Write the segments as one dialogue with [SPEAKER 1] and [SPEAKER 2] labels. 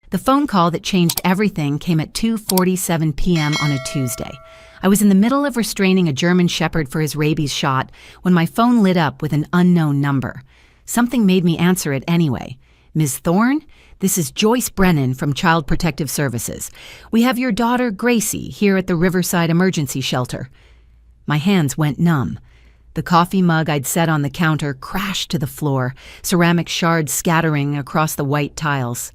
[SPEAKER 1] The phone call that changed everything came at 2:47 p.m. on a Tuesday. I was in the middle of restraining a German Shepherd for his rabies shot when my phone lit up with an unknown number. Something made me answer it anyway. "Ms. Thorne? This is Joyce Brennan from Child Protective Services. We have your daughter, Gracie, here at the Riverside Emergency Shelter." My hands went numb. The coffee mug I'd set on the counter crashed to the floor, ceramic shards scattering across the white tiles.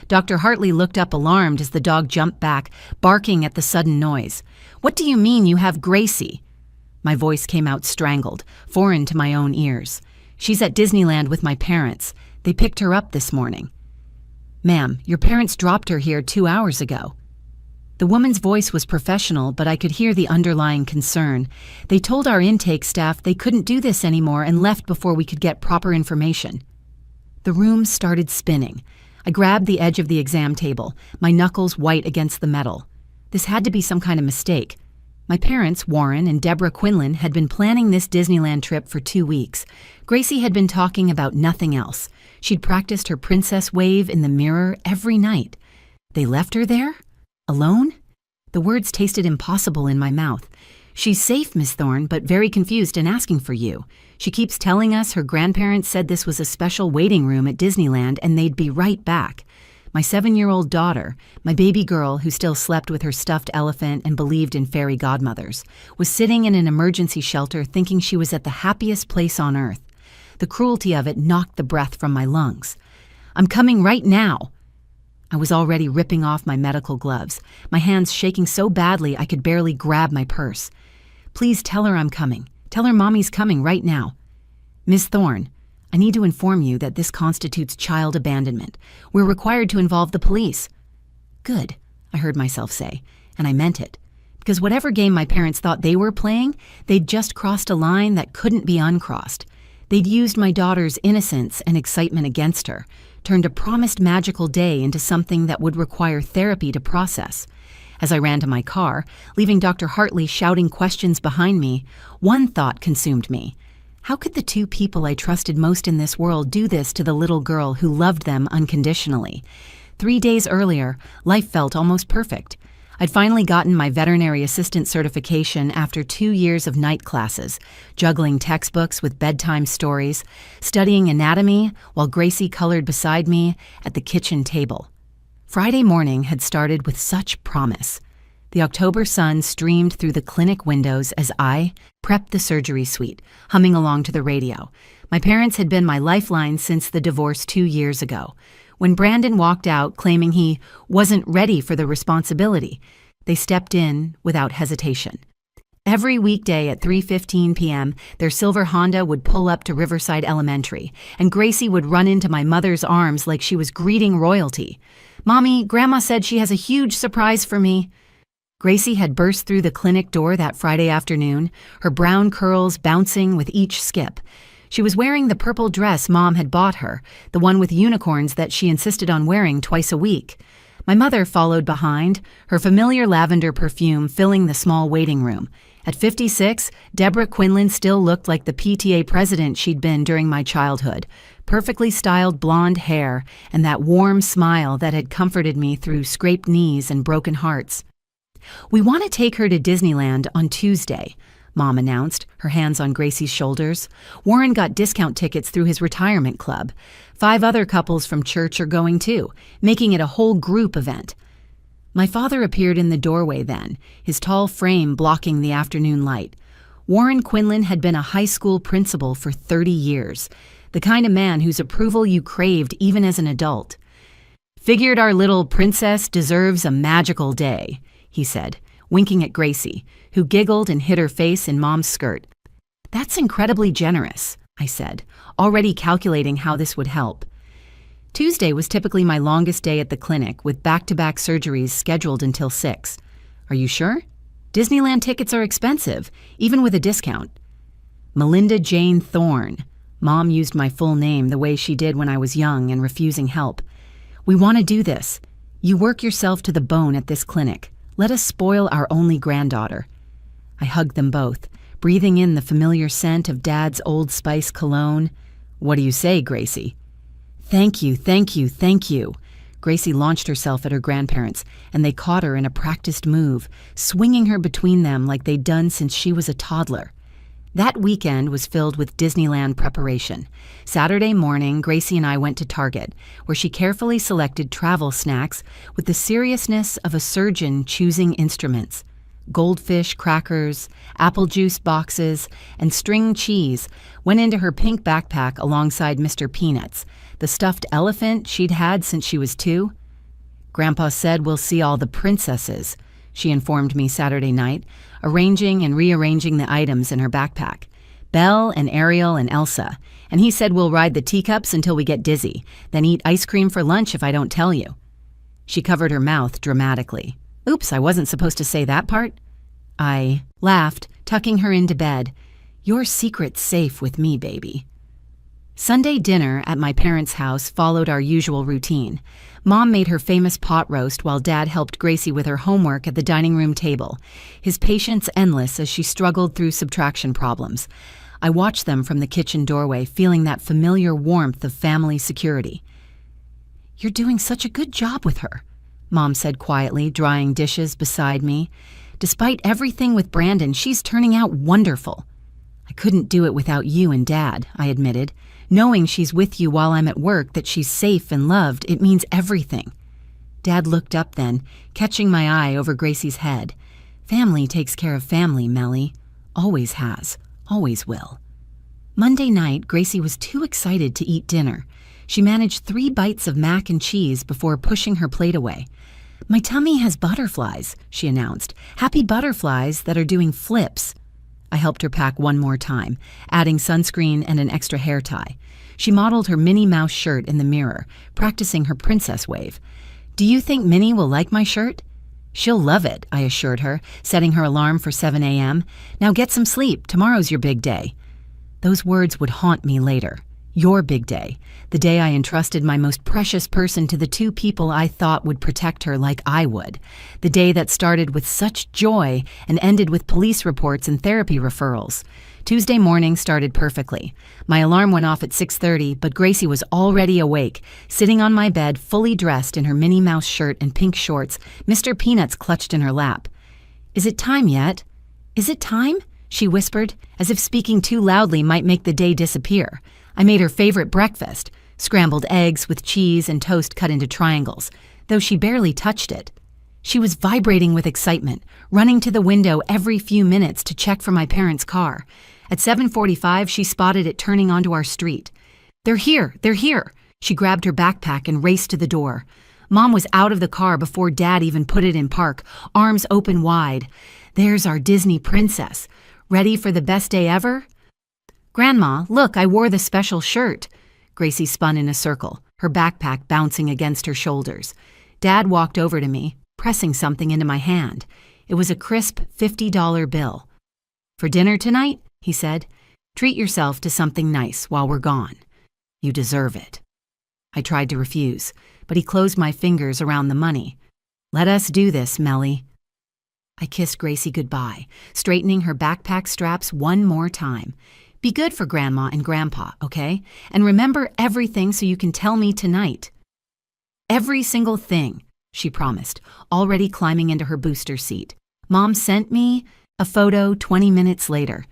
[SPEAKER 1] Dr. Hartley looked up alarmed as the dog jumped back, barking at the sudden noise. "What do you mean you have Gracie?" My voice came out strangled, foreign to my own ears. "She's at Disneyland with my parents. They picked her up this morning." "Ma'am, your parents dropped her here 2 hours ago." The woman's voice was professional, but I could hear the underlying concern. "They told our intake staff they couldn't do this anymore and left before we could get proper information." The room started spinning. I grabbed the edge of the exam table, my knuckles white against the metal. This had to be some kind of mistake. My parents, Warren and Deborah Quinlan, had been planning this Disneyland trip for 2 weeks. Gracie had been talking about nothing else. She'd practiced her princess wave in the mirror every night. They left her there? Alone? The words tasted impossible in my mouth. "She's safe, Miss Thorne, but very confused and asking for you. She keeps telling us her grandparents said this was a special waiting room at Disneyland and they'd be right back. My 7-year-old daughter, my baby girl who still slept with her stuffed elephant and believed in fairy godmothers, was sitting in an emergency shelter thinking she was at the happiest place on earth. The cruelty of it knocked the breath from my lungs. I'm coming right now." I was already ripping off my medical gloves, my hands shaking so badly I could barely grab my purse. "Please tell her I'm coming. Tell her Mommy's coming right now." "Miss Thorne, I need to inform you that this constitutes child abandonment. We're required to involve the police." "Good," I heard myself say, and I meant it. Because whatever game my parents thought they were playing, they'd just crossed a line that couldn't be uncrossed. They'd used my daughter's innocence and excitement against her, turned a promised magical day into something that would require therapy to process. As I ran to my car, leaving Dr. Hartley shouting questions behind me, one thought consumed me. How could the two people I trusted most in this world do this to the little girl who loved them unconditionally? 3 days earlier, life felt almost perfect. I'd finally gotten my veterinary assistant certification after 2 years of night classes, juggling textbooks with bedtime stories, studying anatomy while Gracie colored beside me at the kitchen table. Friday morning had started with such promise. The October sun streamed through the clinic windows as I prepped the surgery suite, humming along to the radio. My parents had been my lifeline since the divorce 2 years ago. When Brandon walked out claiming he wasn't ready for the responsibility, they stepped in without hesitation. Every weekday at 3:15 p.m., their silver Honda would pull up to Riverside Elementary, and Gracie would run into my mother's arms like she was greeting royalty. "Mommy, Grandma said she has a huge surprise for me." Gracie had burst through the clinic door that Friday afternoon, her brown curls bouncing with each skip. She was wearing the purple dress Mom had bought her, the one with unicorns that she insisted on wearing twice a week. My mother followed behind, her familiar lavender perfume filling the small waiting room. At 56, Deborah Quinlan still looked like the PTA president she'd been during my childhood. Perfectly styled blonde hair and that warm smile that had comforted me through scraped knees and broken hearts. "We want to take her to Disneyland on Tuesday," Mom announced, her hands on Gracie's shoulders. "Warren got discount tickets through his retirement club. 5 other couples from church are going too, making it a whole group event." My father appeared in the doorway then, his tall frame blocking the afternoon light. Warren Quinlan had been a high school principal for 30 years, the kind of man whose approval you craved even as an adult. "Figured our little princess deserves a magical day," he said, winking at Gracie, who giggled and hid her face in Mom's skirt. "That's incredibly generous," I said, already calculating how this would help. Tuesday was typically my longest day at the clinic, with back-to-back surgeries scheduled until 6. "Are you sure? Disneyland tickets are expensive, even with a discount." "Melinda Jane Thorne." Mom used my full name the way she did when I was young and refusing help. "We want to do this. You work yourself to the bone at this clinic. Let us spoil our only granddaughter." I hugged them both, breathing in the familiar scent of Dad's Old Spice cologne. "What do you say, Gracie?" "Thank you, thank you, thank you." Gracie launched herself at her grandparents, and they caught her in a practiced move, swinging her between them like they'd done since she was a toddler. That weekend was filled with Disneyland preparation. Saturday morning, Gracie and I went to Target, where she carefully selected travel snacks with the seriousness of a surgeon choosing instruments. Goldfish crackers, apple juice boxes, and string cheese went into her pink backpack alongside Mr. Peanuts, the stuffed elephant she'd had since she was 2. Grandpa said we'll see all the princesses, she informed me Saturday night, arranging and rearranging the items in her backpack. Belle and Ariel and Elsa, and he said we'll ride the teacups until we get dizzy, then eat ice cream for lunch if I don't tell you. She covered her mouth dramatically. Oops, I wasn't supposed to say that part. I laughed, tucking her into bed. Your secret's safe with me, baby. Sunday dinner at my parents' house followed our usual routine. Mom made her famous pot roast while Dad helped Gracie with her homework at the dining room table, his patience endless as she struggled through subtraction problems. I watched them from the kitchen doorway, feeling that familiar warmth of family security. You're doing such a good job with her, Mom said quietly, drying dishes beside me. Despite everything with Brandon, she's turning out wonderful. I couldn't do it without you and Dad, I admitted. Knowing she's with you while I'm at work, that she's safe and loved, it means everything. Dad looked up then, catching my eye over Gracie's head. Family takes care of family, Melly. Always has. Always will. Monday night, Gracie was too excited to eat dinner. She managed 3 bites of mac and cheese before pushing her plate away. My tummy has butterflies, she announced. Happy butterflies that are doing flips. I helped her pack one more time, adding sunscreen and an extra hair tie. She modeled her Minnie Mouse shirt in the mirror, practicing her princess wave. Do you think Minnie will like my shirt? She'll love it, I assured her, setting her alarm for 7 a.m. Now get some sleep. Tomorrow's your big day. Those words would haunt me later. Your big day. The day I entrusted my most precious person to the 2 people I thought would protect her like I would. The day that started with such joy and ended with police reports and therapy referrals. Tuesday morning started perfectly. My alarm went off at 6:30, but Gracie was already awake, sitting on my bed, fully dressed in her Minnie Mouse shirt and pink shorts, Mr. Peanuts clutched in her lap. Is it time yet? Is it time? She whispered, as if speaking too loudly might make the day disappear. I made her favorite breakfast, scrambled eggs with cheese and toast cut into triangles, though she barely touched it. She was vibrating with excitement, running to the window every few minutes to check for my parents' car. At 7:45, she spotted it turning onto our street. They're here! They're here! She grabbed her backpack and raced to the door. Mom was out of the car before Dad even put it in park, arms open wide. There's our Disney princess. Ready for the best day ever? Grandma, look, I wore the special shirt. Gracie spun in a circle, her backpack bouncing against her shoulders. Dad walked over to me, pressing something into my hand. It was a crisp $50 bill. For dinner tonight, he said, treat yourself to something nice while we're gone. You deserve it. I tried to refuse, but he closed my fingers around the money. Let us do this, Melly. I kissed Gracie goodbye, straightening her backpack straps one more time. Be good for Grandma and Grandpa, okay? And remember everything so you can tell me tonight. Every single thing, she promised, already climbing into her booster seat. Mom sent me a photo 20 minutes later.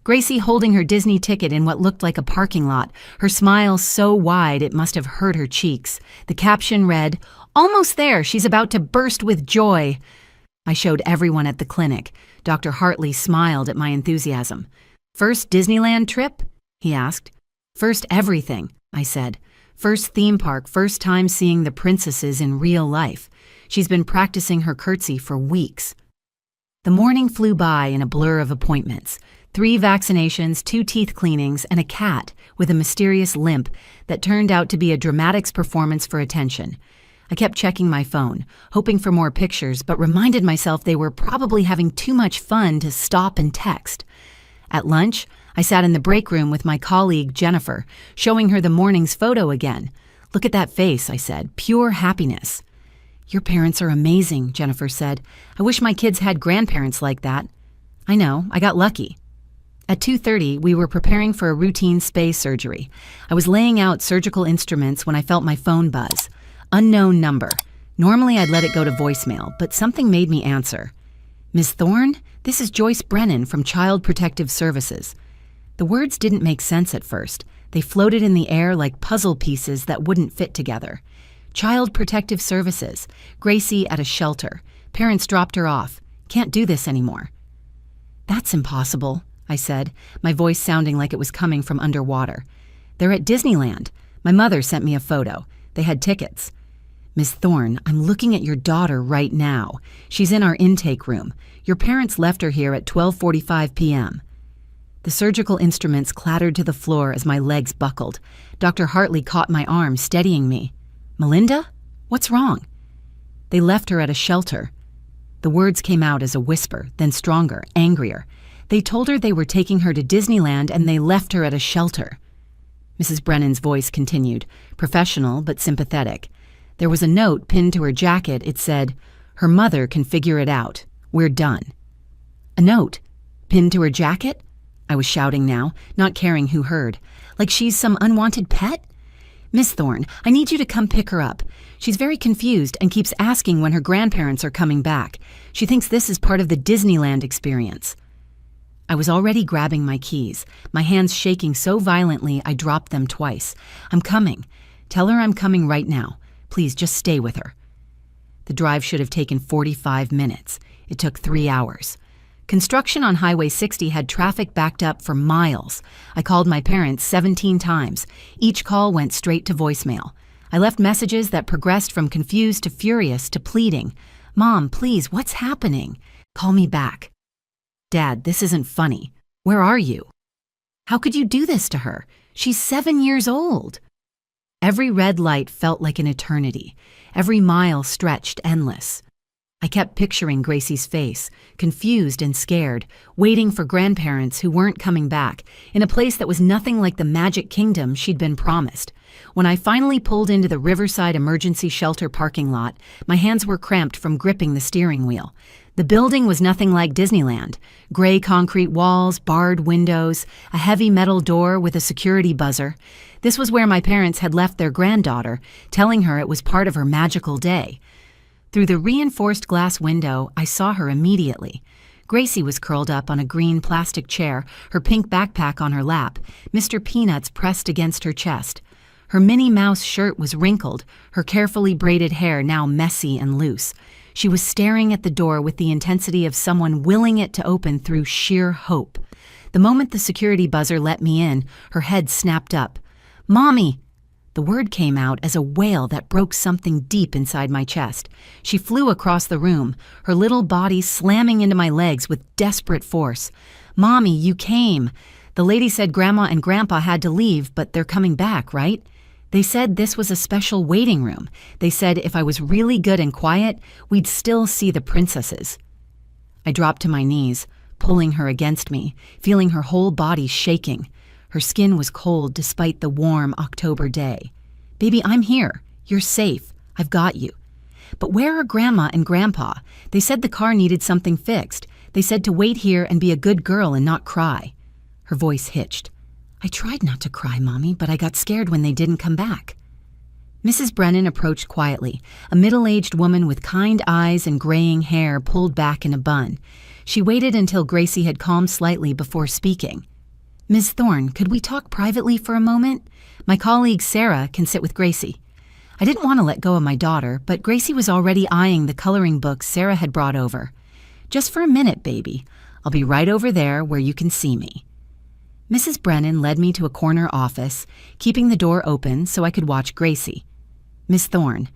[SPEAKER 1] Gracie holding her Disney ticket in what looked like a parking lot, her smile so wide it must have hurt her cheeks. The caption read, "Almost there, she's about to burst with joy." I showed everyone at the clinic. Dr. Hartley smiled at my enthusiasm. First Disneyland trip? He asked. First everything, I said. First theme park, first time seeing the princesses in real life. She's been practicing her curtsy for weeks. The morning flew by in a blur of appointments. 3 vaccinations, 2 teeth cleanings, and a cat with a mysterious limp that turned out to be a dramatics performance for attention. I kept checking my phone, hoping for more pictures, but reminded myself they were probably having too much fun to stop and text. At lunch, I sat in the break room with my colleague, Jennifer, showing her the morning's photo again. Look at that face, I said. Pure happiness. Your parents are amazing, Jennifer said. I wish my kids had grandparents like that. I know, I got lucky. At 2:30, we were preparing for a routine space surgery. I was laying out surgical instruments when I felt my phone buzz. Unknown number. Normally I'd let it go to voicemail, but something made me answer. Ms. Thorne, this is Joyce Brennan from Child Protective Services. The words didn't make sense at first. They floated in the air like puzzle pieces that wouldn't fit together. Child Protective Services. Gracie at a shelter. Parents dropped her off. Can't do this anymore. That's impossible, I said, my voice sounding like it was coming from underwater. They're at Disneyland. My mother sent me a photo. They had tickets. Miss Thorne, I'm looking at your daughter right now. She's in our intake room. Your parents left her here at 12:45 p.m. The surgical instruments clattered to the floor as my legs buckled. Dr. Hartley caught my arm, steadying me. Melinda? What's wrong? They left her at a shelter. The words came out as a whisper, then stronger, angrier. They told her they were taking her to Disneyland and they left her at a shelter. Mrs. Brennan's voice continued, professional but sympathetic. There was a note pinned to her jacket. It said, "Her mother can figure it out. We're done." A note? Pinned to her jacket? I was shouting now, not caring who heard. Like she's some unwanted pet? Miss Thorne, I need you to come pick her up. She's very confused and keeps asking when her grandparents are coming back. She thinks this is part of the Disneyland experience. I was already grabbing my keys, my hands shaking so violently I dropped them twice. I'm coming. Tell her I'm coming right now. Please just stay with her. The drive should have taken 45 minutes. It took 3 hours. Construction on Highway 60 had traffic backed up for miles. I called my parents 17 times. Each call went straight to voicemail. I left messages that progressed from confused to furious to pleading. Mom, please, what's happening? Call me back. Dad, this isn't funny. Where are you? How could you do this to her? She's 7 years old. Every red light felt like an eternity. Every mile stretched endless. I kept picturing Gracie's face, confused and scared, waiting for grandparents who weren't coming back, in a place that was nothing like the magic kingdom she'd been promised. When I finally pulled into the Riverside Emergency Shelter parking lot, my hands were cramped from gripping the steering wheel. The building was nothing like Disneyland. Gray concrete walls, barred windows, a heavy metal door with a security buzzer. This was where my parents had left their granddaughter, telling her it was part of her magical day. Through the reinforced glass window, I saw her immediately. Gracie was curled up on a green plastic chair, her pink backpack on her lap, Mr. Peanuts pressed against her chest. Her Minnie Mouse shirt was wrinkled, her carefully braided hair now messy and loose. She was staring at the door with the intensity of someone willing it to open through sheer hope. The moment the security buzzer let me in, her head snapped up. "Mommy!" The word came out as a wail that broke something deep inside my chest. She flew across the room, her little body slamming into my legs with desperate force. "Mommy, you came. The lady said Grandma and Grandpa had to leave, but they're coming back, right? They said this was a special waiting room. They said if I was really good and quiet, we'd still see the princesses." I dropped to my knees, pulling her against me, feeling her whole body shaking. Her skin was cold despite the warm October day. "Baby, I'm here. You're safe. I've got you." "But where are Grandma and Grandpa? They said the car needed something fixed. They said to wait here and be a good girl and not cry." Her voice hitched. "I tried not to cry, Mommy, but I got scared when they didn't come back." Mrs. Brennan approached quietly, a middle-aged woman with kind eyes and graying hair pulled back in a bun. She waited until Gracie had calmed slightly before speaking. "Ms. Thorne, could we talk privately for a moment? My colleague Sarah can sit with Gracie." I didn't want to let go of my daughter, but Gracie was already eyeing the coloring books Sarah had brought over. "Just for a minute, baby. I'll be right over there where you can see me." Mrs. Brennan led me to a corner office, keeping the door open so I could watch Gracie. "Miss Thorne,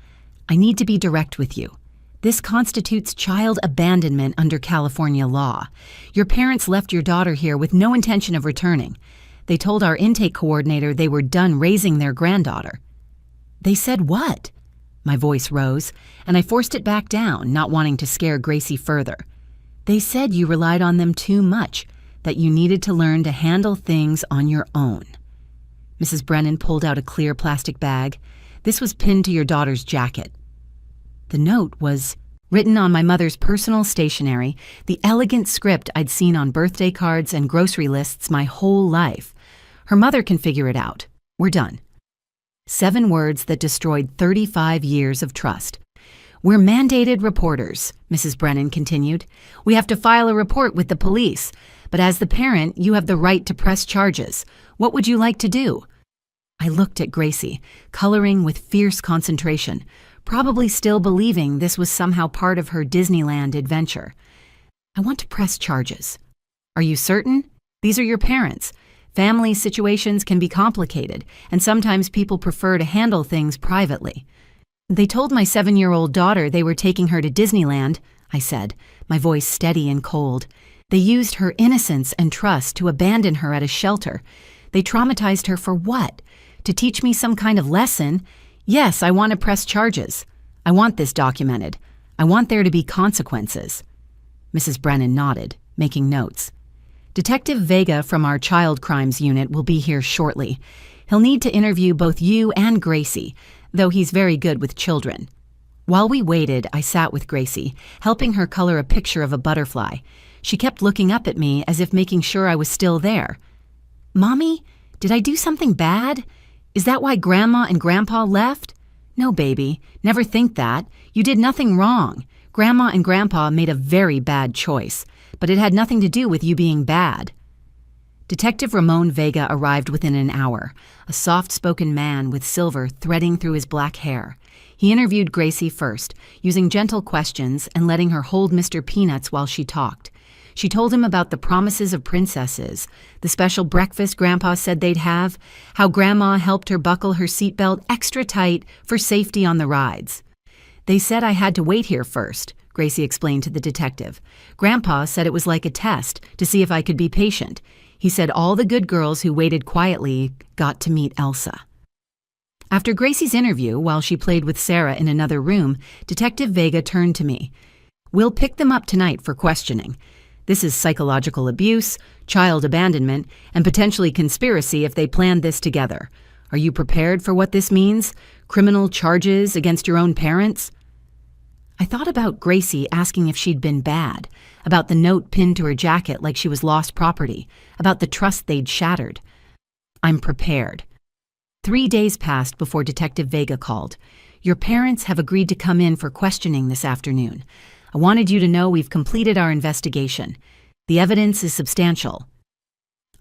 [SPEAKER 1] I need to be direct with you. This constitutes child abandonment under California law. Your parents left your daughter here with no intention of returning. They told our intake coordinator they were done raising their granddaughter." "They said what?" My voice rose, and I forced it back down, not wanting to scare Gracie further. "They said you relied on them too much, that you needed to learn to handle things on your own." Mrs. Brennan pulled out a clear plastic bag. "This was pinned to your daughter's jacket." The note was written on my mother's personal stationery, the elegant script I'd seen on birthday cards and grocery lists my whole life. "Her mother can figure it out. We're done." 7 words that destroyed 35 years of trust. "We're mandated reporters," Mrs. Brennan continued. "We have to file a report with the police. But as the parent, you have the right to press charges. What would you like to do?" I looked at Gracie, coloring with fierce concentration, probably still believing this was somehow part of her Disneyland adventure. "I want to press charges." "Are you certain? These are your parents. Family situations can be complicated, and sometimes people prefer to handle things privately." "They told my 7-year-old daughter they were taking her to Disneyland," I said, my voice steady and cold. "They used her innocence and trust to abandon her at a shelter. They traumatized her for what? To teach me some kind of lesson? Yes, I want to press charges. I want this documented. I want there to be consequences." Mrs. Brennan nodded, making notes. "Detective Vega from our Child Crimes Unit will be here shortly. He'll need to interview both you and Gracie, though he's very good with children." While we waited, I sat with Gracie, helping her color a picture of a butterfly. She kept looking up at me as if making sure I was still there. "Mommy, did I do something bad? Is that why Grandma and Grandpa left?" "No, baby, never think that. You did nothing wrong. Grandma and Grandpa made a very bad choice, but it had nothing to do with you being bad." Detective Ramon Vega arrived within an hour, a soft-spoken man with silver threading through his black hair. He interviewed Gracie first, using gentle questions and letting her hold Mr. Peanuts while she talked. She told him about the promises of princesses, the special breakfast Grandpa said they'd have, how Grandma helped her buckle her seatbelt extra tight for safety on the rides. "They said I had to wait here first," Gracie explained to the detective. "Grandpa said it was like a test to see if I could be patient. He said all the good girls who waited quietly got to meet Elsa." After Gracie's interview, while she played with Sarah in another room, Detective Vega turned to me. "We'll pick them up tonight for questioning. This is psychological abuse, child abandonment, and potentially conspiracy if they planned this together. Are you prepared for what this means? Criminal charges against your own parents?" I thought about Gracie asking if she'd been bad, about the note pinned to her jacket like she was lost property, about the trust they'd shattered. "I'm prepared." 3 days passed before Detective Vega called. "Your parents have agreed to come in for questioning this afternoon. I wanted you to know we've completed our investigation. The evidence is substantial."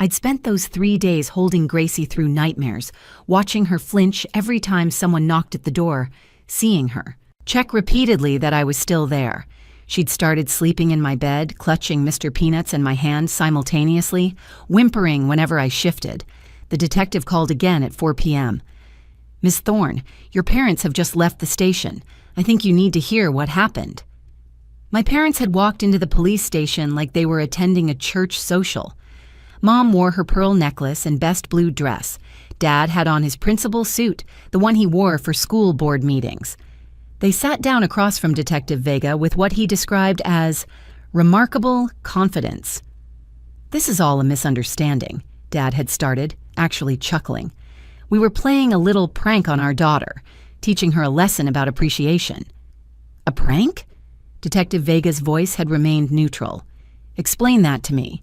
[SPEAKER 1] I'd spent those 3 days holding Gracie through nightmares, watching her flinch every time someone knocked at the door, seeing her check repeatedly that I was still there. She'd started sleeping in my bed, clutching Mr. Peanuts and my hand simultaneously, whimpering whenever I shifted. The detective called again at 4 p.m. "Miss Thorne, your parents have just left the station. I think you need to hear what happened." My parents had walked into the police station like they were attending a church social. Mom wore her pearl necklace and best blue dress. Dad had on his principal suit, the one he wore for school board meetings. They sat down across from Detective Vega with what he described as remarkable confidence. "This is all a misunderstanding," Dad had started, actually chuckling. "We were playing a little prank on our daughter, teaching her a lesson about appreciation." "A prank?" Detective Vega's voice had remained neutral. "Explain that to me."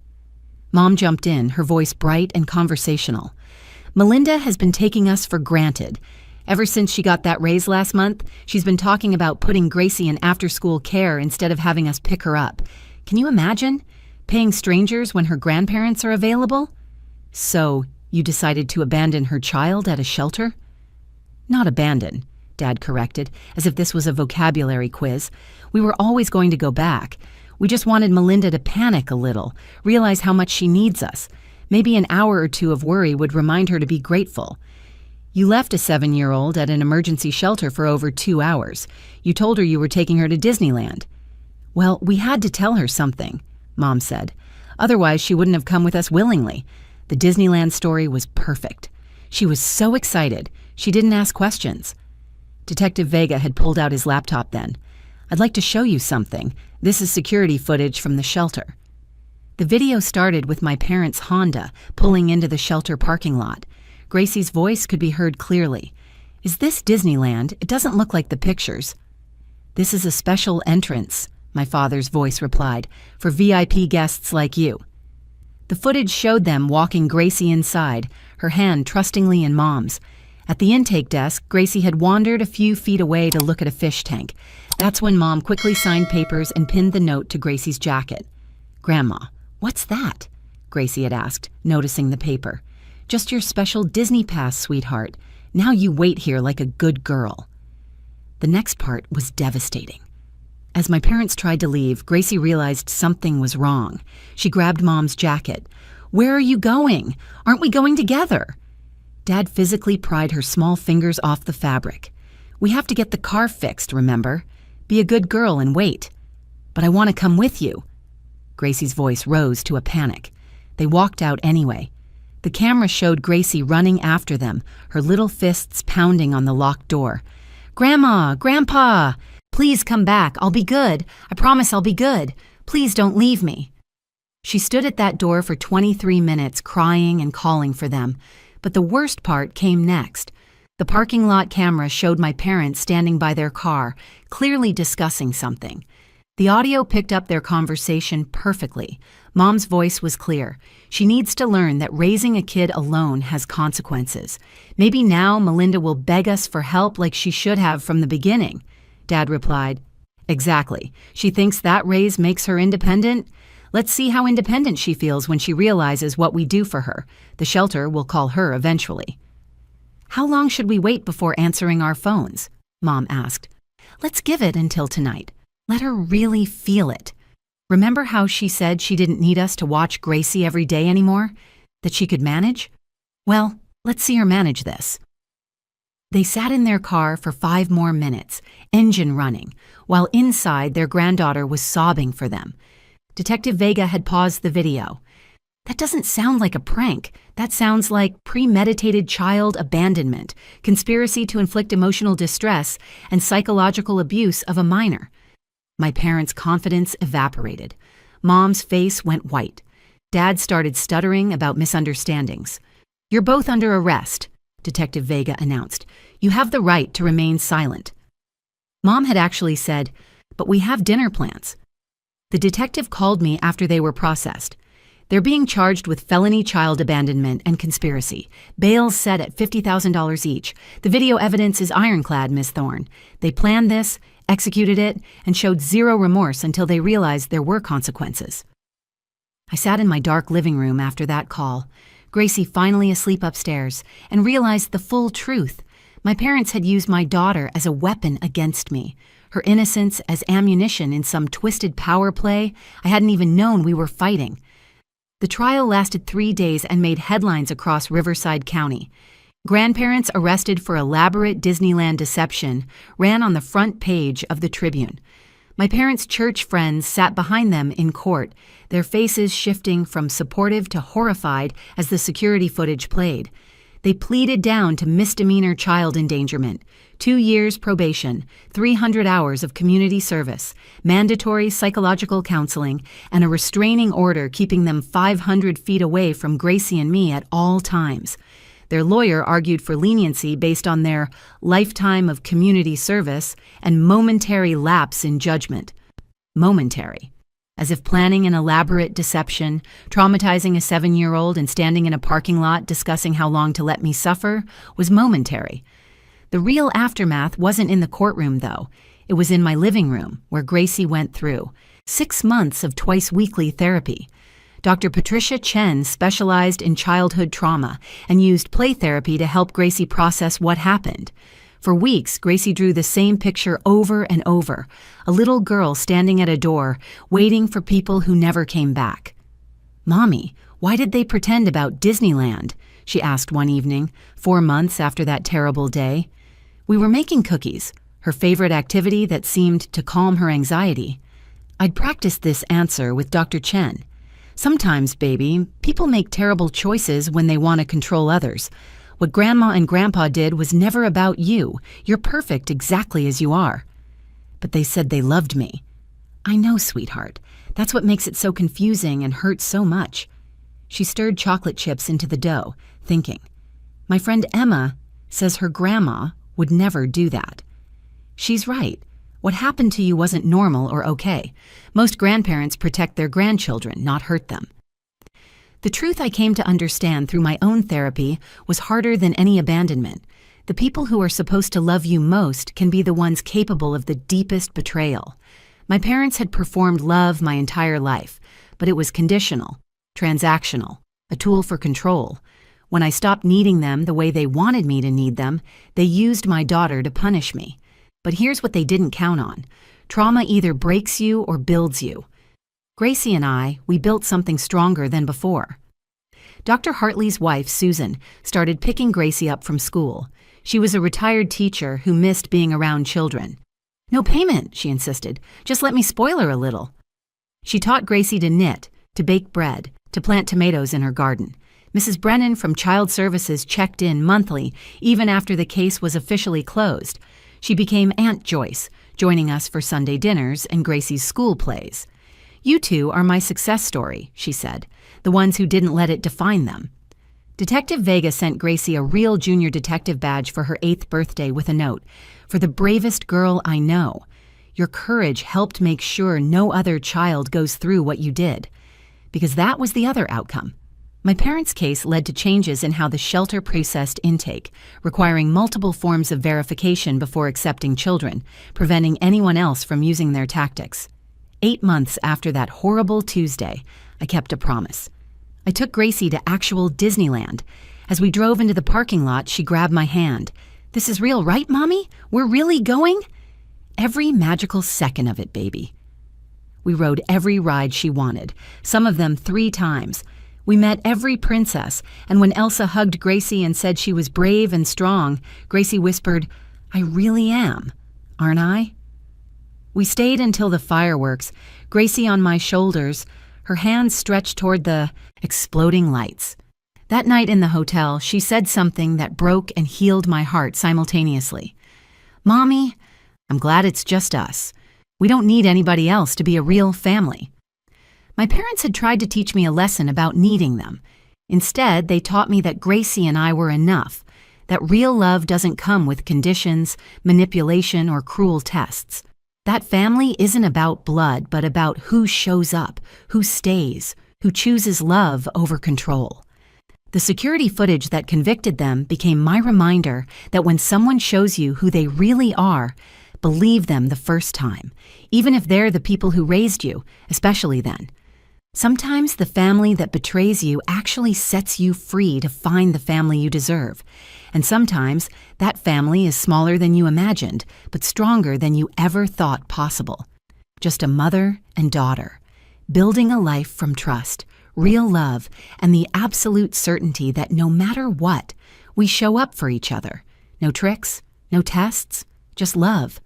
[SPEAKER 1] Mom jumped in, her voice bright and conversational. "Melinda has been taking us for granted. Ever since she got that raise last month, she's been talking about putting Gracie in after-school care instead of having us pick her up. Can you imagine? Paying strangers when her grandparents are available? So, you decided to abandon her child at a shelter?" "Not abandon," Dad corrected, as if this was a vocabulary quiz. "We were always going to go back. We just wanted Melinda to panic a little, realize how much she needs us. Maybe an hour or two of worry would remind her to be grateful. You left a 7-year-old at an emergency shelter for over 2 hours. You told her you were taking her to Disneyland." "Well, we had to tell her something," Mom said. "Otherwise, she wouldn't have come with us willingly. The Disneyland story was perfect. She was so excited, she didn't ask questions." Detective Vega had pulled out his laptop then. "I'd like to show you something. This is security footage from the shelter." The video started with my parents' Honda pulling into the shelter parking lot. Gracie's voice could be heard clearly. "Is this Disneyland? It doesn't look like the pictures." "This is a special entrance," my father's voice replied, "for VIP guests like you." The footage showed them walking Gracie inside, her hand trustingly in Mom's. At the intake desk, Gracie had wandered a few feet away to look at a fish tank. That's when Mom quickly signed papers and pinned the note to Gracie's jacket. "Grandma, what's that?" Gracie had asked, noticing the paper. "Just your special Disney pass, sweetheart. Now you wait here like a good girl." The next part was devastating. As my parents tried to leave, Gracie realized something was wrong. She grabbed Mom's jacket. "Where are you going? Aren't we going together?" Dad physically pried her small fingers off the fabric. "We have to get the car fixed, remember? Be a good girl and wait." "But I want to come with you." Gracie's voice rose to a panic. They walked out anyway. The camera showed Gracie running after them, her little fists pounding on the locked door. "Grandma! Grandpa! Please come back. I'll be good. I promise I'll be good. Please don't leave me." She stood at that door for 23 minutes, crying and calling for them. But the worst part came next. The parking lot camera showed my parents standing by their car, clearly discussing something. The audio picked up their conversation perfectly. Mom's voice was clear. She needs to learn that raising a kid alone has consequences. Maybe now Melinda will beg us for help like she should have from the beginning. Dad replied, "Exactly. She thinks that raise makes her independent? Let's see how independent she feels when she realizes what we do for her. The shelter will call her eventually." "How long should we wait before answering our phones?" Mom asked. "Let's give it until tonight. Let her really feel it. Remember how she said she didn't need us to watch Gracie every day anymore? That she could manage? Well, let's see her manage this." They sat in their car for 5 more minutes, engine running, while inside their granddaughter was sobbing for them. Detective Vega had paused the video. "That doesn't sound like a prank. That sounds like premeditated child abandonment, conspiracy to inflict emotional distress, and psychological abuse of a minor." My parents' confidence evaporated. Mom's face went white. Dad started stuttering about misunderstandings. "You're both under arrest," Detective Vega announced. "You have the right to remain silent." Mom had actually said, "But we have dinner plans." The detective called me after they were processed. "They're being charged with felony child abandonment and conspiracy. Bail's set at $50,000 each. The video evidence is ironclad, Miss Thorne. They planned this, executed it, and showed zero remorse until they realized there were consequences." I sat in my dark living room after that call, Gracie finally asleep upstairs, and realized the full truth. My parents had used my daughter as a weapon against me, her innocence as ammunition in some twisted power play I hadn't even known we were fighting. The trial lasted 3 days and made headlines across Riverside County. Grandparents arrested for elaborate Disneyland deception ran on the front page of the Tribune. My parents' church friends sat behind them in court, their faces shifting from supportive to horrified as the security footage played. They pleaded down to misdemeanor child endangerment, 2 years probation, 300 hours of community service, mandatory psychological counseling, and a restraining order keeping them 500 feet away from Gracie and me at all times. Their lawyer argued for leniency based on their lifetime of community service and momentary lapse in judgment. Momentary. As if planning an elaborate deception, traumatizing a 7-year-old and standing in a parking lot discussing how long to let me suffer was momentary. The real aftermath wasn't in the courtroom, though. It was in my living room, where Gracie went through 6 months of twice-weekly therapy. Dr. Patricia Chen specialized in childhood trauma and used play therapy to help Gracie process what happened. For weeks, Gracie drew the same picture over and over, a little girl standing at a door, waiting for people who never came back. "Mommy, why did they pretend about Disneyland?" she asked one evening, 4 months after that terrible day. "We were making cookies, her favorite activity that seemed to calm her anxiety." I'd practiced this answer with Dr. Chen. "Sometimes, baby, people make terrible choices when they want to control others. What Grandma and Grandpa did was never about you. You're perfect exactly as you are." "But they said they loved me." "I know, sweetheart. That's what makes it so confusing and hurts so much." She stirred chocolate chips into the dough, thinking. "My friend Emma says her grandma would never do that." She's right. What happened to you wasn't normal or okay. Most grandparents protect their grandchildren, not hurt them. The truth I came to understand through my own therapy was harder than any abandonment. The people who are supposed to love you most can be the ones capable of the deepest betrayal. My parents had performed love my entire life, but it was conditional, transactional, a tool for control. When I stopped needing them the way they wanted me to need them, they used my daughter to punish me. But here's what they didn't count on. Trauma either breaks you or builds you. Gracie and I, we built something stronger than before. Dr. Hartley's wife, Susan, started picking Gracie up from school. She was a retired teacher who missed being around children. "No payment," she insisted. "Just let me spoil her a little." She taught Gracie to knit, to bake bread, to plant tomatoes in her garden. Mrs. Brennan from Child Services checked in monthly, even after the case was officially closed. She became Aunt Joyce, joining us for Sunday dinners and Gracie's school plays. "You two are my success story," she said, "the ones who didn't let it define them." Detective Vega sent Gracie a real junior detective badge for her 8th birthday with a note, "For the bravest girl I know. Your courage helped make sure no other child goes through what you did." Because that was the other outcome. My parents' case led to changes in how the shelter processed intake, requiring multiple forms of verification before accepting children, preventing anyone else from using their tactics. 8 months after that horrible Tuesday, I kept a promise. I took Gracie to actual Disneyland. As we drove into the parking lot, she grabbed my hand. "This is real, right, Mommy? We're really going?" "Every magical second of it, baby." We rode every ride she wanted, some of them 3 times. We met every princess, and when Elsa hugged Gracie and said she was brave and strong, Gracie whispered, "I really am, aren't I?" We stayed until the fireworks, Gracie on my shoulders, her hands stretched toward the exploding lights. That night in the hotel, she said something that broke and healed my heart simultaneously. "Mommy, I'm glad it's just us. We don't need anybody else to be a real family." My parents had tried to teach me a lesson about needing them. Instead, they taught me that Gracie and I were enough, that real love doesn't come with conditions, manipulation, or cruel tests. That family isn't about blood, but about who shows up, who stays, who chooses love over control. The security footage that convicted them became my reminder that when someone shows you who they really are, believe them the first time, even if they're the people who raised you, especially then. Sometimes the family that betrays you actually sets you free to find the family you deserve. And sometimes that family is smaller than you imagined, but stronger than you ever thought possible. Just a mother and daughter, building a life from trust, real love, and the absolute certainty that no matter what, we show up for each other. No tricks, no tests, just love.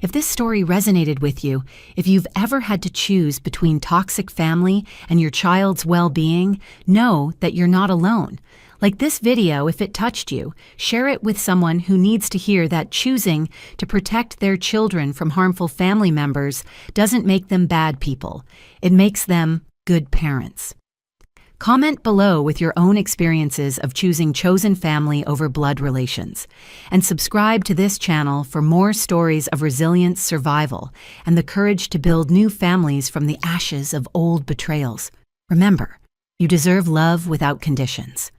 [SPEAKER 1] If this story resonated with you, if you've ever had to choose between toxic family and your child's well-being, know that you're not alone. Like this video, if it touched you, share it with someone who needs to hear that choosing to protect their children from harmful family members doesn't make them bad people. It makes them good parents. Comment below with your own experiences of choosing chosen family over blood relations. And subscribe to this channel for more stories of resilience, survival, and the courage to build new families from the ashes of old betrayals. Remember, you deserve love without conditions.